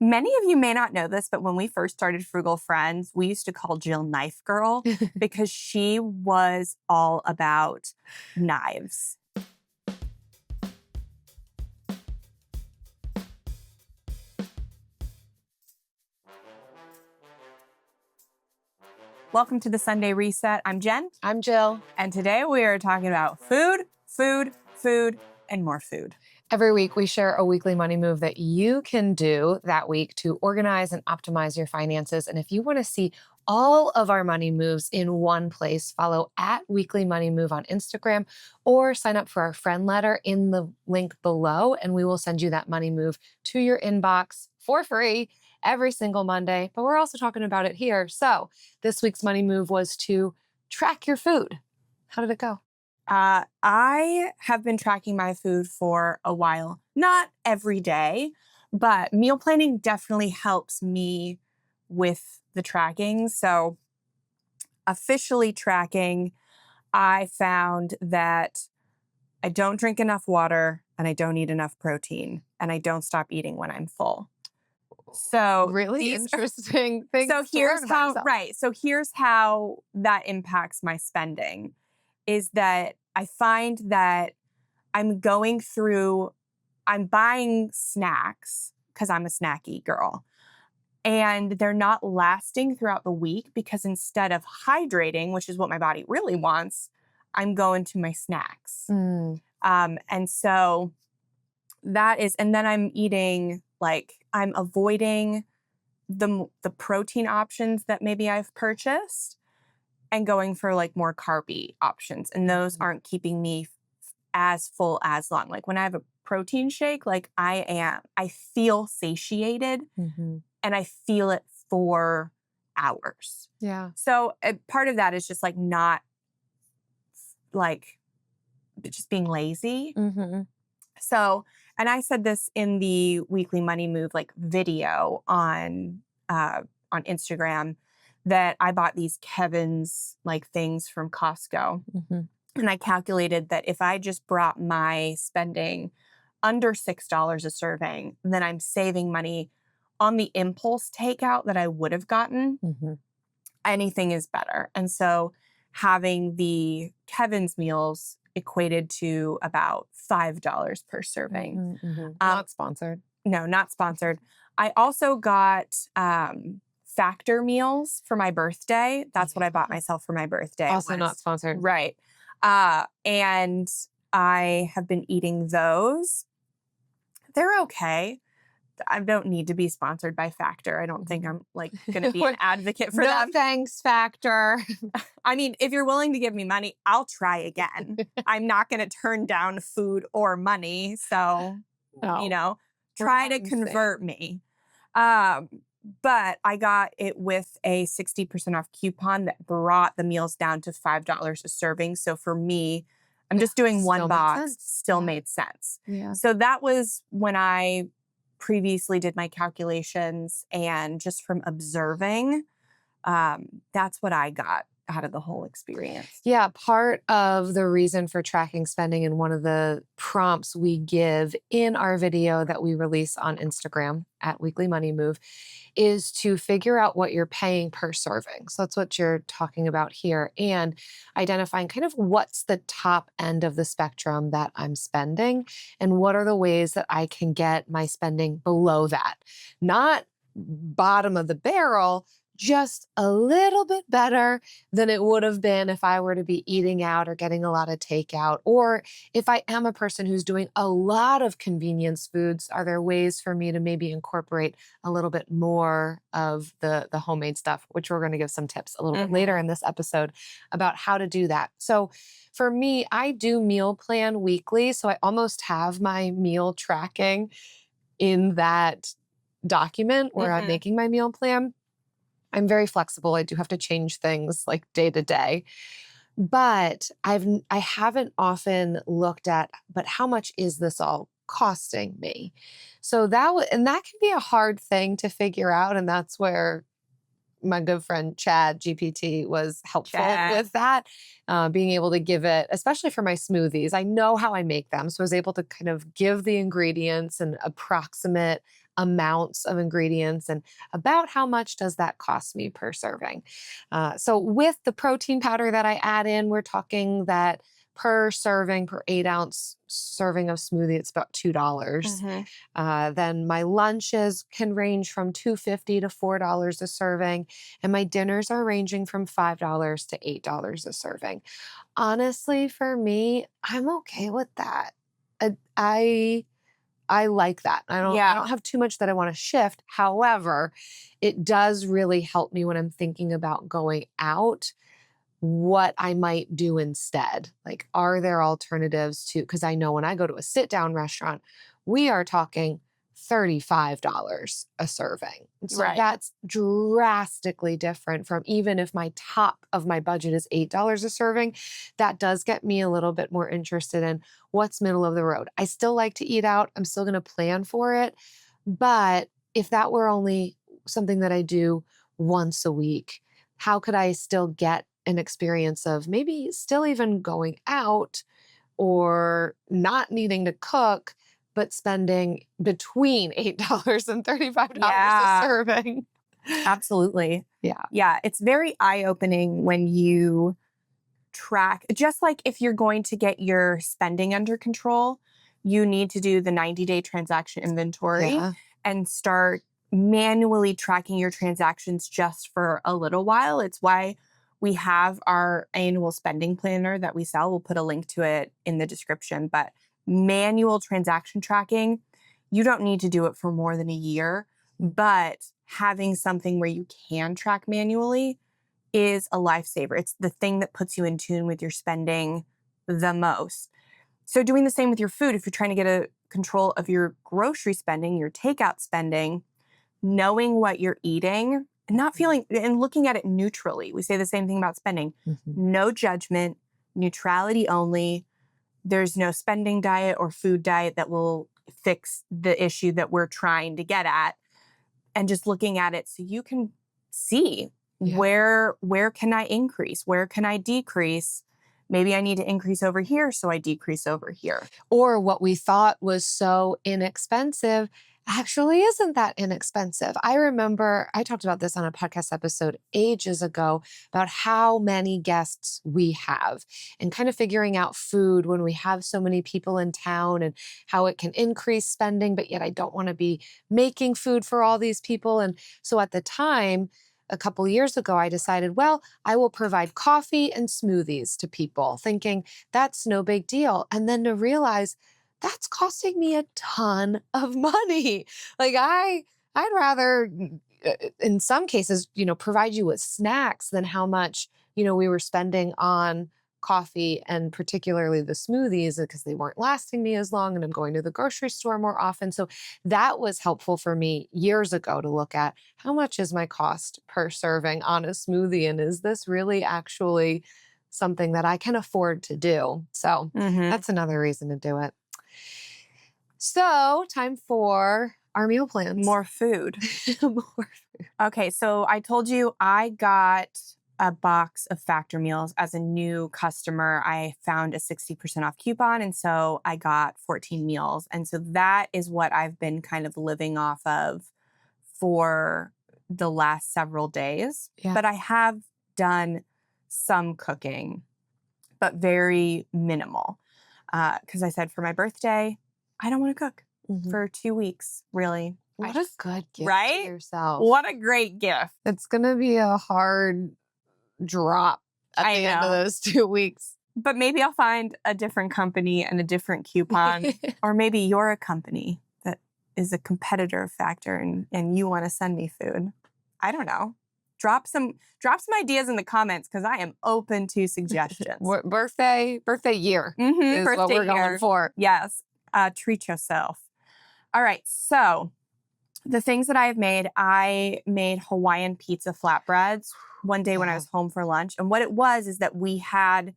Many of you may not know this, but when we first started Frugal Friends, we used to call Jill Knife Girl because she was all about knives. Welcome to the Sunday Reset. I'm Jen. I'm Jill. And today we are talking about food, and more food. Every week we share a weekly money move that you can do that week to organize and optimize your finances. And if you want to see all of our money moves in one place, follow @Weekly Money Move on Instagram or sign up for our friend letter in the link below. And we will send you that money move to your inbox for free every single Monday. But we're also talking about it here. So this week's money move was to track your food. How did it go? I have been tracking my food for a while. Not every day, but meal planning definitely helps me with the tracking. So officially tracking, I found that I don't drink enough water and I don't eat enough protein and I don't stop eating when I'm full. So really interesting things. So here's how, right. So here's how that impacts my spending is that I find that I'm buying snacks because I'm a snacky girl. And they're not lasting throughout the week because instead of hydrating, which is what my body really wants, I'm going to my snacks. And so that is, and then I'm eating, I'm avoiding the protein options that maybe I've purchased and going for more carby options. And those aren't keeping me as full as long. Like when I have a protein shake, I feel satiated and I feel it for hours. Yeah. So part of that is just not just being lazy. So, and I said this in the weekly money move video on Instagram, that I bought these Kevin's things from Costco. And I calculated that if I just brought my spending under $6 a serving, then I'm saving money on the impulse takeout that I would have gotten. Anything is better. And so having the Kevin's meals equated to about $5 per serving. Not sponsored. No, not sponsored. I also got Factor meals for my birthday. That's what I bought myself for my birthday. Also not sponsored. Right. And I have been eating those. They're okay. I don't need to be sponsored by Factor. I don't think I'm going to be an advocate for them. No thanks, Factor. I mean, if you're willing to give me money, I'll try again. I'm not going to turn down food or money. So, try to convert me. But I got it with a 60% off coupon that brought the meals down to $5 a serving. So for me, I'm just doing one box. Still made sense. Yeah. So that was when I previously did my calculations, and just from observing, that's what I got out of the whole experience. Yeah, part of the reason for tracking spending and one of the prompts we give in our video that we release on Instagram @Weekly Money Move is to figure out what you're paying per serving. So that's what you're talking about here, and identifying kind of what's the top end of the spectrum that I'm spending and what are the ways that I can get my spending below that. Not bottom of the barrel, just a little bit better than it would have been if I were to be eating out or getting a lot of takeout. Or if I am a person who's doing a lot of convenience foods, are there ways for me to maybe incorporate a little bit more of the homemade stuff, which we're going to give some tips a little bit later in this episode about how to do that. So for me, I do meal plan weekly. So I almost have my meal tracking in that document where I'm making my meal plan. I'm very flexible. I do have to change things day to day, but I haven't often looked at, but how much is this all costing me? So that can be a hard thing to figure out. And that's where my good friend Chad GPT was helpful with that, being able to give it, especially for my smoothies. I know how I make them. So I was able to kind of give the ingredients and approximate amounts of ingredients and about how much does that cost me per serving. So with the protein powder that I add in, we're talking that per serving, per 8-ounce serving of smoothie, it's about $2. Mm-hmm. Then my lunches can range from $2.50 to $4 a serving, and my dinners are ranging from $5 to $8 a serving. Honestly, for me, I'm okay with that. I I, I like that. I Yeah. don't have too much that I want to shift. However, it does really help me when I'm thinking about going out what I might do instead. Like, are there alternatives to, because I know when I go to a sit down restaurant, we are talking $35 a serving. And so Right. that's drastically different from even if my top of my budget is $8 a serving. That does get me a little bit more interested in what's middle of the road. I still like to eat out, I'm still going to plan for it. But if that were only something that I do once a week, how could I still get an experience of maybe still even going out or not needing to cook, but spending between $8 and $35 a Yeah. serving? Absolutely. Yeah. Yeah. It's very eye-opening when you track, just like if you're going to get your spending under control, you need to do the 90-day transaction inventory Yeah. and start manually tracking your transactions just for a little while. It's why we have our annual spending planner that we sell. We'll put a link to it in the description. But manual transaction tracking, you don't need to do it for more than a year. But having something where you can track manually is a lifesaver. It's the thing that puts you in tune with your spending the most. So doing the same with your food, if you're trying to get a control of your grocery spending, your takeout spending, knowing what you're eating and not feeling and looking at it neutrally. We say the same thing about spending. Mhm. No judgment, neutrality only. There's no spending diet or food diet that will fix the issue that we're trying to get at. And just looking at it so you can see Yeah. where can I increase? Where can I decrease? Maybe I need to increase over here, so I decrease over here. Or what we thought was so inexpensive actually isn't that inexpensive. I remember I talked about this on a podcast episode ages ago about how many guests we have and kind of figuring out food when we have so many people in town and how it can increase spending, but yet I don't want to be making food for all these people. And so at the time, a couple years ago, I decided, well, I will provide coffee and smoothies to people, thinking that's no big deal. And then to realize that's costing me a ton of money. Like I'd rather in some cases, provide you with snacks than how much, we were spending on coffee and particularly the smoothies because they weren't lasting me as long and I'm going to the grocery store more often. So that was helpful for me years ago to look at how much is my cost per serving on a smoothie and is this really actually something that I can afford to do? So that's another reason to do it. So, time for our meal plans. More food. More food. Okay, so I told you I got a box of Factor meals as a new customer. I found a 60% off coupon, and so I got 14 meals. And so that is what I've been kind of living off of for the last several days. Yeah. But I have done some cooking, but very minimal. Because I said for my birthday, I don't want to cook for 2 weeks, really. What a good gift right? to yourself. What a great gift. It's going to be a hard drop at the end of those 2 weeks. But maybe I'll find a different company and a different coupon. Or maybe you're a company that is a competitor of Factor and you want to send me food. I don't know. Drop some ideas in the comments because I am open to suggestions. Birthday year is birthday what we're year. going for. Yes. Treat yourself. All right. So the things that I made Hawaiian pizza flatbreads one day when I was home for lunch. And what it was is that we had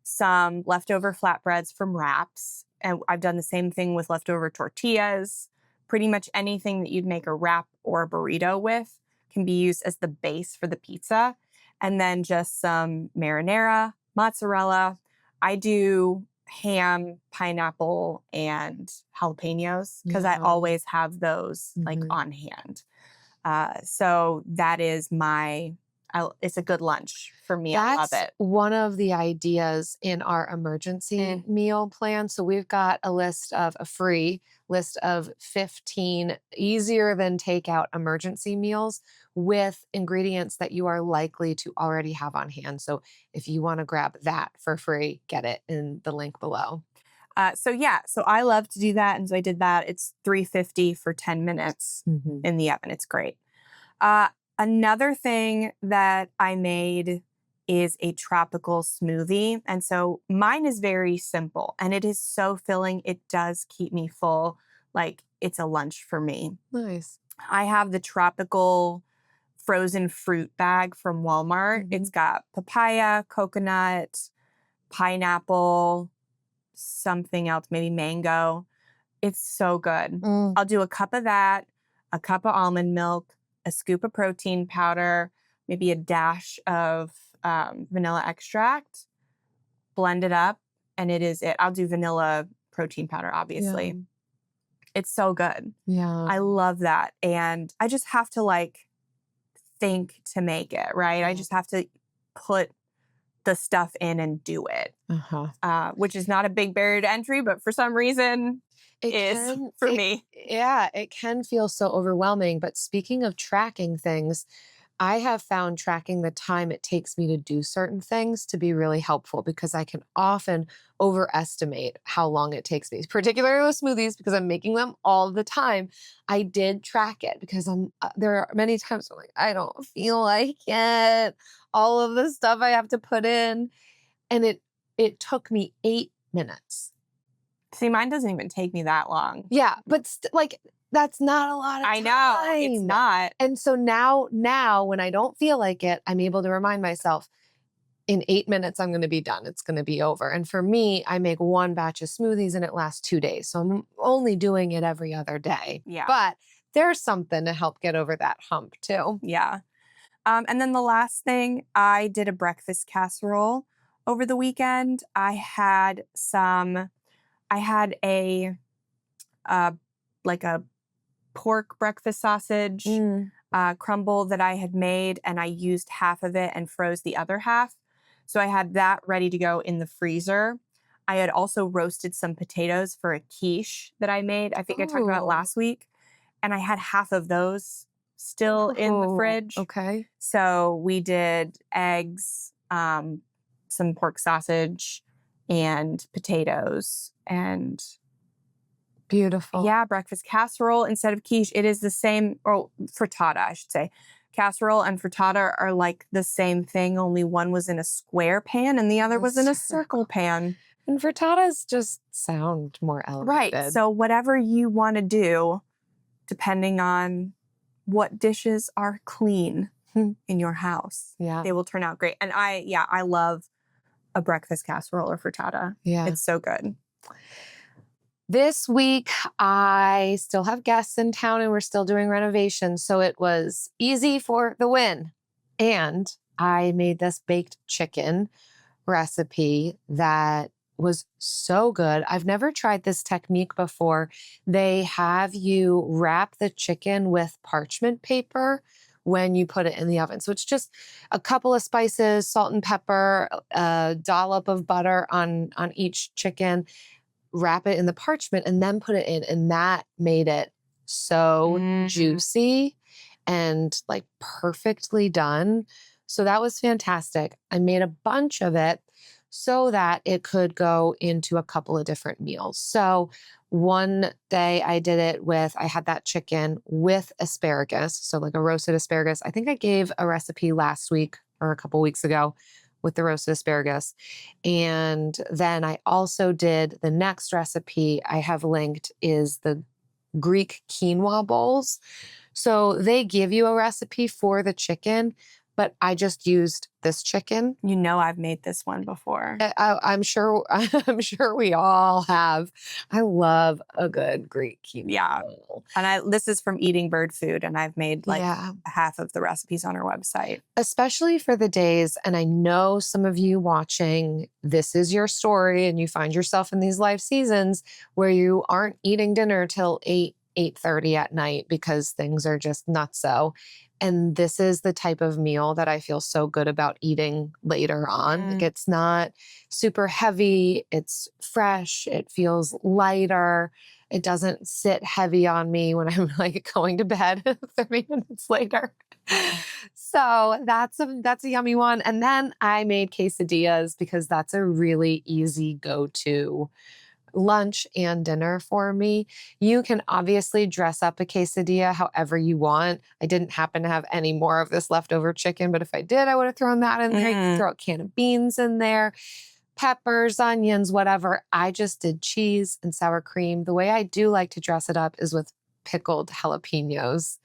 some leftover flatbreads from wraps. And I've done the same thing with leftover tortillas. Pretty much anything that you'd make a wrap or a burrito with can be used as the base for the pizza. And then just some marinara, mozzarella. I do ham, pineapple, and jalapenos because I Yeah. always have those like Mhm. on hand. So that is it's a good lunch for me. I love That's it. one of the ideas in our emergency meal plan. So we've got a free list of 15 easier than takeout emergency meals with ingredients that you are likely to already have on hand. So if you want to grab that for free, get it in the link below. So I love to do that. And so I did that. It's $3.50 for 10 minutes Mhm. in the oven. It's great. Uh, Another thing that I made is a tropical smoothie. And so mine is very simple and it is so filling. It does keep me full. Like it's a lunch for me. Nice. I have the tropical frozen fruit bag from Walmart. It's got papaya, coconut, pineapple, something else, maybe mango. It's so good. Mm. I'll do a cup of that, a cup of almond milk, a scoop of protein powder, maybe a dash of vanilla extract, blend it up, and it is it. I'll do vanilla protein powder, obviously. Yeah. It's so good. Yeah. I love that. And I just have to like think to make it, right? I just have to put the stuff in and do it, which is not a big barrier to entry, but for some reason is for me. Yeah, it can feel so overwhelming. But speaking of tracking things, I have found tracking the time it takes me to do certain things to be really helpful because I can often overestimate how long it takes me, particularly with smoothies because I'm making them all the time. I did track it because there are many times I'm like, I don't feel like it. All of the stuff I have to put in. And it took me 8 minutes. See, mine doesn't even take me that long. Yeah, but like that's not a lot of I time. know, it's not. And so now when I don't feel like it, I'm able to remind myself in 8 minutes, I'm going to be done. It's going to be over. And for me, I make one batch of smoothies and it lasts 2 days. So I'm only doing it every other day. Yeah. But there's something to help get over that hump too. Yeah. And then the last thing, I did a breakfast casserole over the weekend. I had a like a pork breakfast sausage crumble that I had made, and I used half of it and froze the other half. So I had that ready to go in the freezer. I had also roasted some potatoes for a quiche that I made. I think I talked about it last week. And I had half of those still in the fridge. Okay. So we did eggs, some pork sausage, and potatoes, and Beautiful. yeah, breakfast casserole instead of quiche. It is the same, or frittata, I should say. Casserole and frittata are like the same thing, only one was in a square pan and the other was in a circle pan. And frittatas just sound more elevated. Right. So whatever you want to do, depending on what dishes are clean in your house, they will turn out great. And I love a breakfast casserole or frittata. Yeah. It's so good. This week, I still have guests in town and we're still doing renovations. So it was easy for the win. And I made this baked chicken recipe that was so good. I've never tried this technique before. They have you wrap the chicken with parchment paper when you put it in the oven. So it's just a couple of spices, salt and pepper, a dollop of butter on each chicken, wrap it in the parchment and then put it in. And that made it so juicy and like perfectly done. So that was fantastic. I made a bunch of it so that it could go into a couple of different meals. So one day I had that chicken with asparagus. So like a roasted asparagus. I think I gave a recipe last week or a couple weeks ago with the roasted asparagus. And then I also did the next recipe I have linked is the Greek quinoa bowls. So they give you a recipe for the chicken, but I just used this chicken. You know, I've made this one before. I'm sure I'm sure we all have. I love a good Greek quinoa Yeah. bowl. And this is from Eating Bird Food, and I've made like Yeah. half of the recipes on our website. Especially for the days, and I know some of you watching, this is your story, and you find yourself in these life seasons where you aren't eating dinner till 8:30 at night because things are just nutso. And this is the type of meal that I feel so good about eating later on. Like, it's not super heavy, it's fresh, it feels lighter. It doesn't sit heavy on me when I'm like going to bed 30 minutes later. So that's a yummy one. And then I made quesadillas because that's a really easy go-to lunch and dinner for me. You can obviously dress up a quesadilla however you want. I didn't happen to have any more of this leftover chicken, but if I did, I would have thrown that in there. You can throw a can of beans in there, peppers, onions, whatever. I just did cheese and sour cream. The way I do like to dress it up is with pickled jalapenos.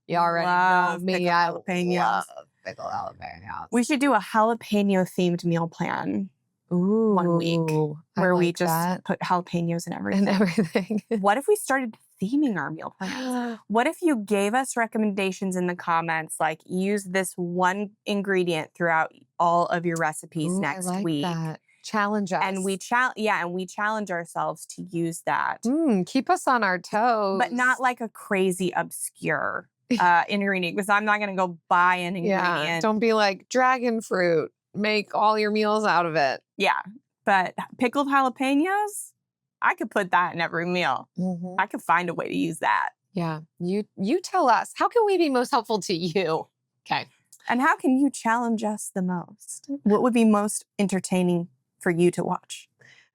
You already know me. Pickled I jalapenos. love pickled jalapenos. We should do a jalapeno themed meal plan Ooh, 1 week where we just that. put jalapenos in everything. And everything. What if we started theming our meal plans? What if you gave us recommendations in the comments, like use this one ingredient throughout all of your recipes Ooh, next I like week? that. Challenge us. And we challenge ourselves to use that. Keep us on our toes. But not like a crazy obscure ingredient, because I'm not going to go buy an ingredient. Yeah, don't be like dragon fruit. Make all your meals out of it. Yeah, but pickled jalapenos, I could put that in every meal. I could find a way to use that. Yeah, you tell us. How can we be most helpful to you? Okay. And how can you challenge us the most? What would be most entertaining for you to watch?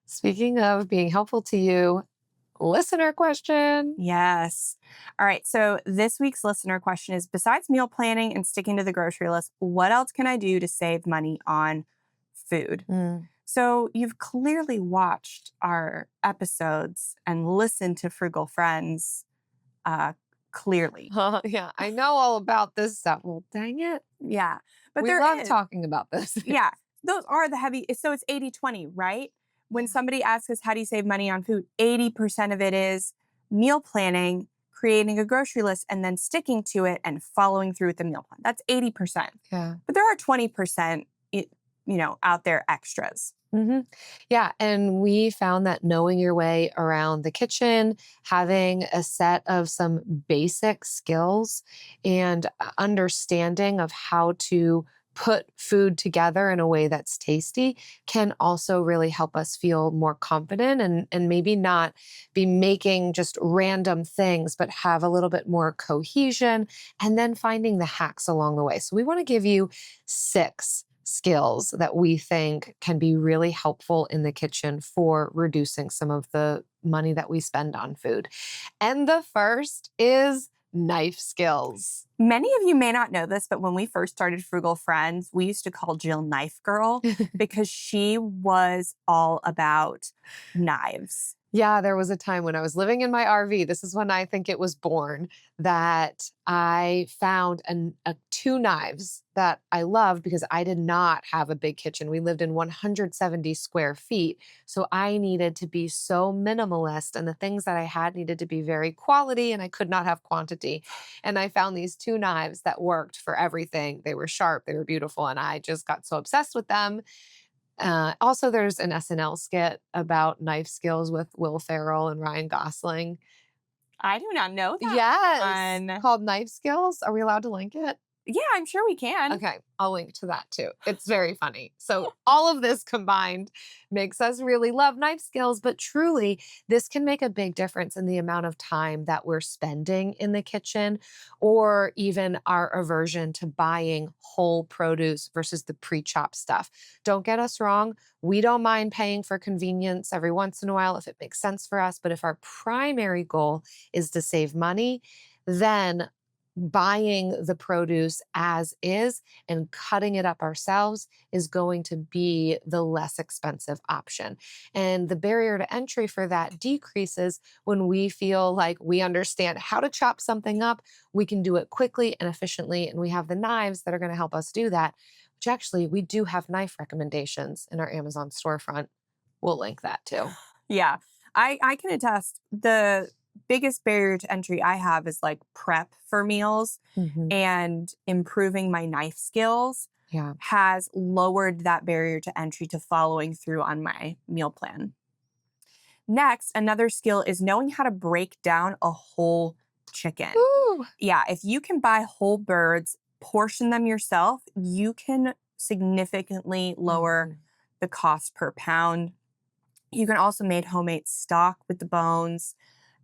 Speaking of being helpful to you, listener question. Yes. All right. So this week's listener question is, besides meal planning and sticking to the grocery list, what else can I do to save money on food? So you've clearly watched our episodes and listened to Frugal Friends clearly. Yeah, I know all about this stuff. Well, dang it. Yeah. But we love talking about this. Yeah. Those are the heavy. So it's 80-20, right? When somebody asks us, how do you save money on food? 80% of it is meal planning, creating a grocery list, and then sticking to it and following through with the meal plan. That's 80%. Yeah. But there are 20%, out there extras. Yeah. And we found that knowing your way around the kitchen, having a set of some basic skills and understanding of how to put food together in a way that's tasty can also really help us feel more confident and maybe not be making just random things, but have a little bit more cohesion and then finding the hacks along the way. So we want to give you 6 skills that we think can be really helpful in the kitchen for reducing some of the money that we spend on food. And the first is knife skills. Many of you may not know this, but when we first started Frugal Friends, we used to call Jill Knife Girl because she was all about knives. Yeah, there was a time when I was living in my RV, this is when I think it was born, that I found 2 knives that I loved because I did not have a big kitchen. We lived in 170 square feet, so I needed to be so minimalist, and the things that I had needed to be very quality, and I could not have quantity. And I found these 2 knives that worked for everything. They were sharp, they were beautiful, and I just got so obsessed with them. Also, there's an SNL skit about knife skills with Will Ferrell and Ryan Gosling. I do not know that. Yes, called Knife Skills. Are we allowed to link it? Yeah, I'm sure we can. Okay, I'll link to that too. It's very funny. So all of this combined makes us really love knife skills, but truly this can make a big difference in the amount of time that we're spending in the kitchen, or even our aversion to buying whole produce versus the pre-chopped stuff. Don't get us wrong. We don't mind paying for convenience every once in a while if it makes sense for us. But if our primary goal is to save money, then buying the produce as is and cutting it up ourselves is going to be the less expensive option. And the barrier to entry for that decreases when we feel like we understand how to chop something up, we can do it quickly and efficiently, and we have the knives that are going to help us do that, which actually we do have knife recommendations in our Amazon storefront. We'll link that too. Yeah. I can attest the biggest barrier to entry I have is like prep for meals, Mhm. and improving my knife skills Yeah. has lowered that barrier to entry to following through on my meal plan. Next, another skill is knowing how to break down a whole chicken. Ooh. Yeah, if you can buy whole birds, portion them yourself, you can significantly lower Mhm. the cost per pound. You can also make homemade stock with the bones.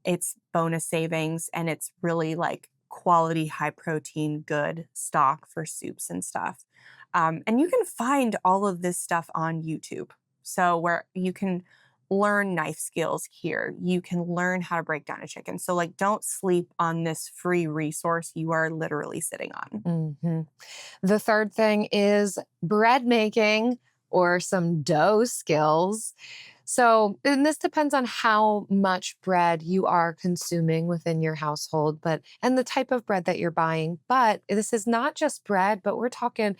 It's bonus savings, and it's really like quality, high protein, good stock for soups and stuff. And you can find all of this stuff on YouTube. So, where you can learn knife skills here, you can learn how to break down a chicken. So, like, don't sleep on this free resource you are literally sitting on. Mhm. The third thing is bread making or some dough skills. So, and this depends on how much bread you are consuming within your household, but and the type of bread that you're buying. But this is not just bread, but we're talking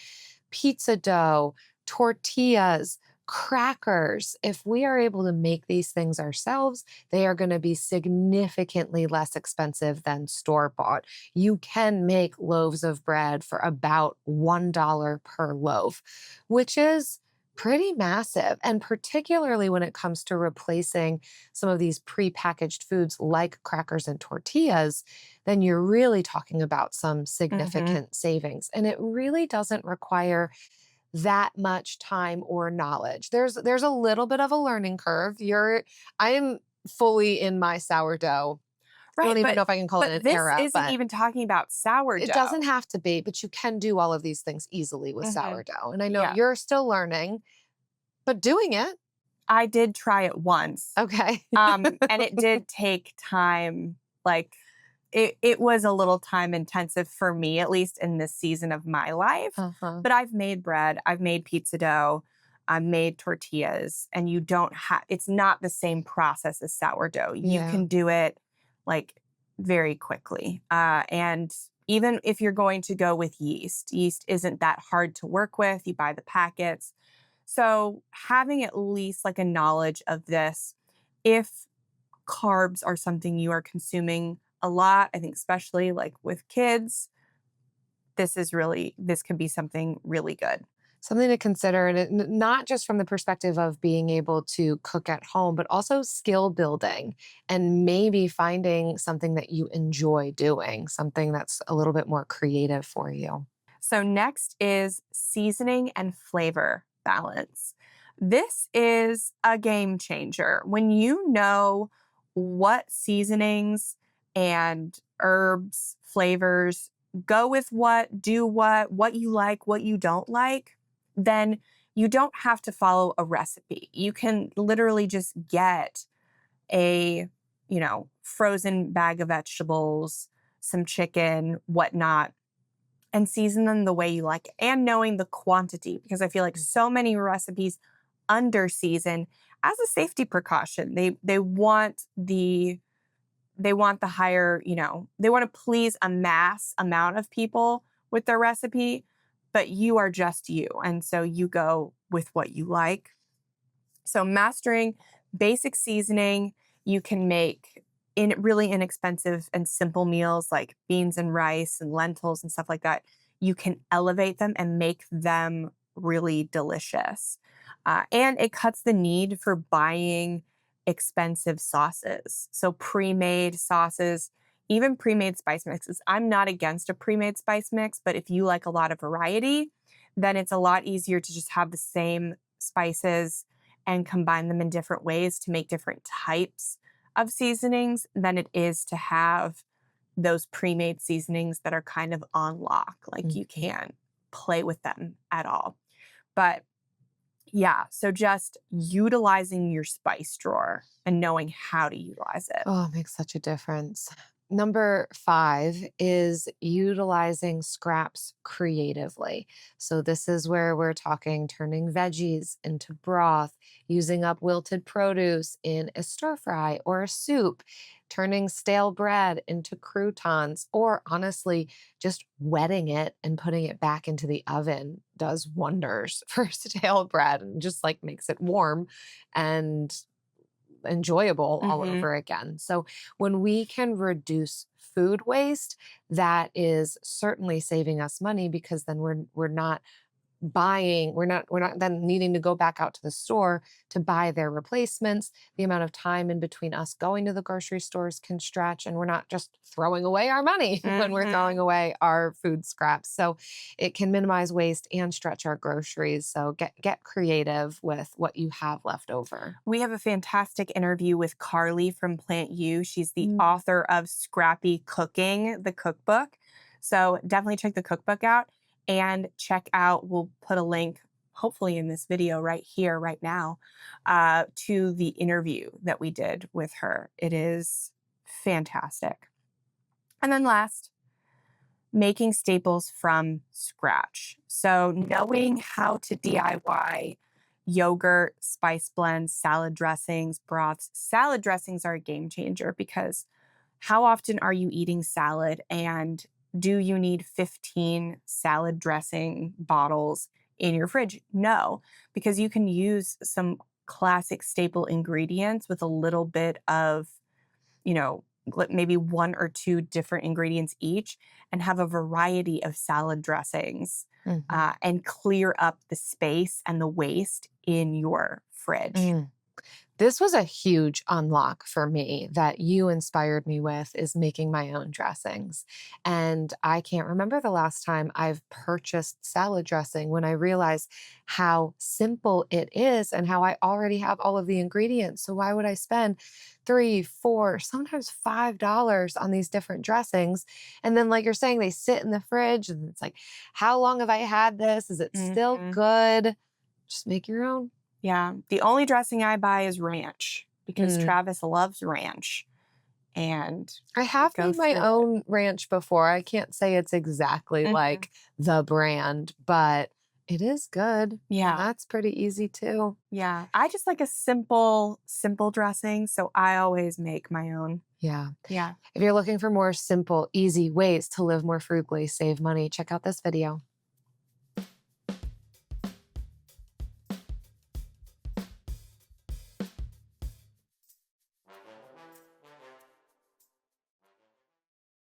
pizza dough, tortillas, crackers. If we are able to make these things ourselves, they are going to be significantly less expensive than store bought. You can make loaves of bread for about $1 per loaf, which is pretty massive. And particularly when it comes to replacing some of these prepackaged foods like crackers and tortillas, then you're really talking about some Hmm. significant savings. And it really doesn't require that much time or knowledge. There's a little bit of a learning curve. I am fully in my sourdough. I don't Right. even But know if I can call it but an this era, isn't but even talking about it doesn't sourdough. have to be, but you can do all of these things easily with Hmm. sourdough. And I know Yeah. you're still learning, but doing it. I did try it once. Okay. And it did take time. Like, it was a little time intensive for me, at least in this season of my life. Uh-huh. But I've made bread, I've made pizza dough, I've made tortillas, and you don't have, it's not the same process as sourdough. You Yeah. can do it like very quickly. And even if you're going to go with yeast, yeast isn't that hard to work with. You buy the packets. So having at least like a knowledge of this, if carbs are something you are consuming a lot, I think especially like with kids, this could be something really good. Something to consider, and not just from the perspective of being able to cook at home, but also skill building and maybe finding something that you enjoy doing, something that's a little bit more creative for you. So next is seasoning and flavor balance. This is a game changer. When you know what seasonings and herbs, flavors, go with what, do what you like, what you don't like, then you don't have to follow a recipe. You can literally just get a, frozen bag of vegetables, some chicken, whatnot, and season them the way you like it, and knowing the quantity, because I feel like so many recipes under season as a safety precaution. They want the higher, they want to please a mass amount of people with their recipe, but you are just you, and so you go with what you like. So mastering basic seasoning, you can make in really inexpensive and simple meals like beans and rice and lentils and stuff like that. You can elevate them and make them really delicious. And it cuts the need for buying expensive sauces. So pre-made sauces, even pre-made spice mixes. I'm not against a pre-made spice mix, but if you like a lot of variety, then it's a lot easier to just have the same spices and combine them in different ways to make different types of seasonings than it is to have those pre-made seasonings that are kind of on lock. Like, you Mhm. can't play with them at all. But yeah, so just utilizing your spice drawer and knowing how to utilize it. Oh, it makes such a difference. Number 5 is utilizing scraps creatively. So, this is where we're talking turning veggies into broth, using up wilted produce in a stir fry or a soup, turning stale bread into croutons, or honestly, just wetting it and putting it back into the oven does wonders for stale bread and just like makes it warm and enjoyable all Hmm. over again. So when we can reduce food waste, that is certainly saving us money because then we're not buying, we're not then needing to go back out to the store to buy their replacements. The amount of time in between us going to the grocery stores can stretch, and we're not just throwing away our money when we're Hmm. throwing away our food scraps. So it can minimize waste and stretch our groceries. So get creative with what you have left over. We have a fantastic interview with Carly from Plant U. She's the Mm. author of Scrappy Cooking, the cookbook. So definitely check the cookbook out and check out, we'll put a link hopefully in this video right here, right now, to the interview that we did with her. It is fantastic. And then last, making staples from scratch. So, knowing how to DIY yogurt, spice blends, salad dressings, broths. Salad dressings are a game changer because how often are you eating salad, and do you need 15 salad dressing bottles in your fridge? No, because you can use some classic staple ingredients with a little bit of, maybe one or two different ingredients each, and have a variety of salad dressings, Mhm. and clear up the space and the waste in your fridge. Mm. This was a huge unlock for me that you inspired me with is making my own dressings. And I can't remember the last time I've purchased salad dressing when I realized how simple it is and how I already have all of the ingredients. So why would I spend 3, 4, sometimes $5 on these different dressings? And then, like you're saying, they sit in the fridge and it's like, how long have I had this? Is it still Mhm. good? Just make your own. Yeah. The only dressing I buy is ranch because Mm. Travis loves ranch, and I we have go made my through it. own ranch before. I can't say it's exactly Mhm. like the brand, but it is good. And Yeah. that's pretty easy too. Yeah. I just like a simple dressing. So I always make my own. Yeah. Yeah. If you're looking for more simple, easy ways to live more frugally, save money, check out this video.